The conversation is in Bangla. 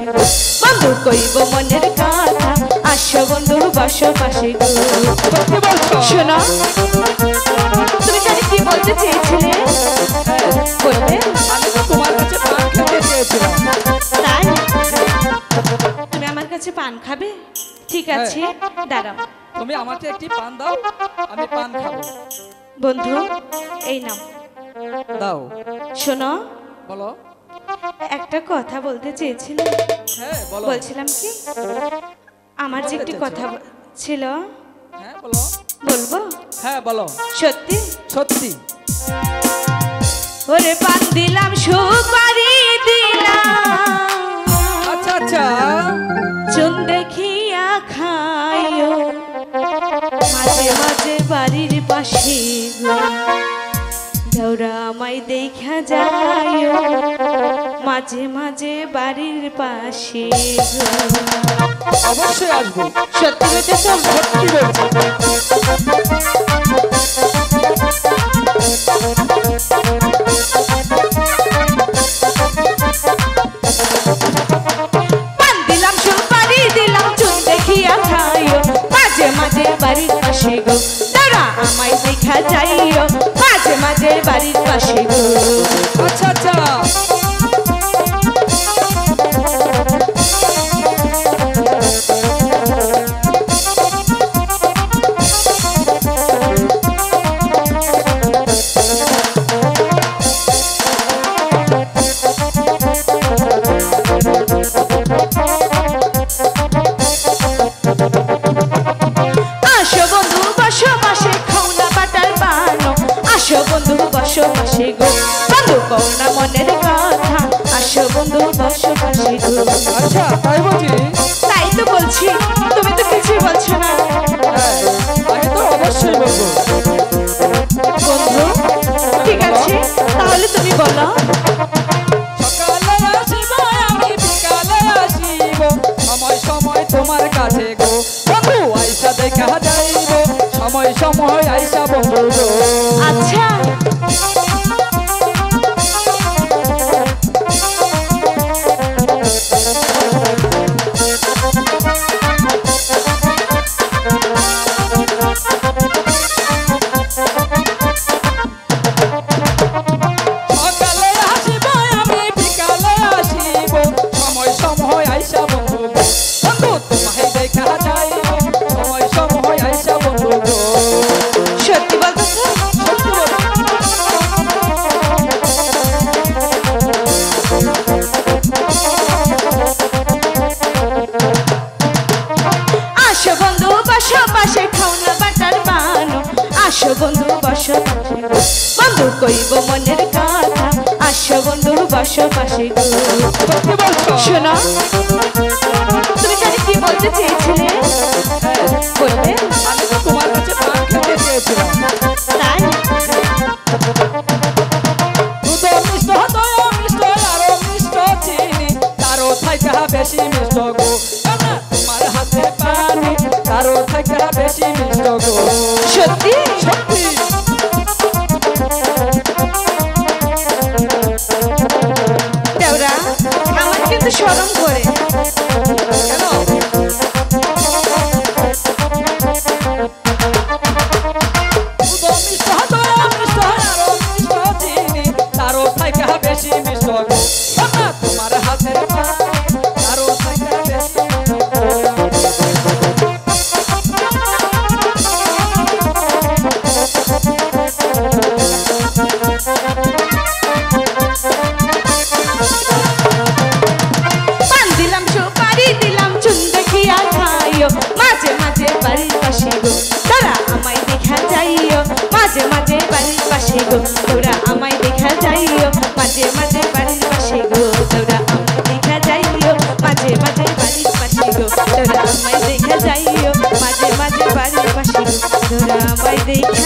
পাশে গো বন্ধু কইব মনের কথা আসো বন্ধু বসো পাশে গো কি বলছো শোনো তুমি জানি কি বলতে চেয়েছিলে বলবে আমি তো তোমার কাছে পান খেতে চেয়েছিলাম তাই তুমি আমার কাছে পান খাবে ঠিক আছে দাঁড়াও তুমি আমাকে একটি পান দাও আমি পান খাবো বন্ধু এই নাও দাও শোনো বলো একটা কথা বলতে চেয়েছিলাম হ্যাঁ বলো বলছিলাম কি আমার যে একটি কথা ছিল হ্যাঁ বলো বলবো হ্যাঁ বলো সত্যি সত্যি ওরে পান দিলাম সুপারি দিলাম আচ্ছা আচ্ছা চুন দেখিয়া খাইও মাঝে মাঝে বাড়ির পাশে দৌড়া আমায় দেখা যাইও মাঝে মাঝে বাড়ির পাশে অবশ্যই আসবো সত্যি বলতে সব সত্যি বলছি পান দিলাম সুপারি দিলাম চুন দেখিয়া খাইও মাঝে মাঝে বাড়ির পাশে গো দৌড়া আমায় দেখা যাইও মাঝে মাঝে বাড়ির পাশে গো আচ্ছা আচ্ছা আসো বন্ধু বসো পাশে খাওনা বাটার বানো আসো বন্ধু বসো পাশে গো বন্ধু কওনা মনের কথা আসো বন্ধু বসো পাশে গো আচ্ছা তাই বলছি তাই তো বলছি তুমি তো কিছুই বলছো না হ্যাঁ আমি তো অবশ্যই বলবো বন্ধু ঠিক আছে তাহলে তুমি বলো সকালে আসিব আমি বিকালে আসিব সময় সময় তোমার কাছে গো বন্ধু আইসা দেখা যাইব সময় সময় আইসা বন্ধু গো আচ্ছা সকালে আসিব আমি বিকালে আসিব সময় সময় আইসা বন্ধু গো বন্ধু তোমায় দেখা যাইব সময় সময় আইসা বন্ধু গো সত্যি বলতেছো সত্যি বলছি। আসো বন্ধু বসো পাশে খাওনা বাটার বানো আসো বন্ধু বসো পাশে গো বন্ধু কইব মনের কথা আসো বন্ধু বসো পাশে গো সত্যি বলছো শোনো তুমি জানি কি বলতে চেয়েছিলে বলবে আমি তো তোমার কাছে পান খেতে চেয়েছিলাম তাই দুধ মিষ্ট দই মিষ্ট আরো মিষ্ট চিনি তারও থাইকা বেশি মিষ্ট গো না তোমার হাতে পানি তারও থাইকা বেশি মিষ্ট গো সত্যি সত্যি দেওরা আমার কিন্তু শরম করে কেন দুধ মিষ্ট দই মিষ্ট আরো মিষ্ট চিনি তারও থাইকা বেশি মিষ্ট গো না তোমার হাতে পানি তারও থাইকা বেশি পান দিলাম সুপারি দিলাম চুন দেখিয়া খাইও মাঝে মাঝে বাড়ির পাশে গো তোরা আমায় দেখা যাইও মাঝে মাঝে বাড়ির পাশে গো তোরা আমায় দেখা যাইও মাঝে মাঝে বাড়ির পাশে গো তোরা আমায় দেখা যাইও মাঝে মাঝে বাড়ির পাশে গো তোরা আমায় দেখা যাইও মাঝে মাঝে বাড়ির পাশে গো তোরা আমায় দেখা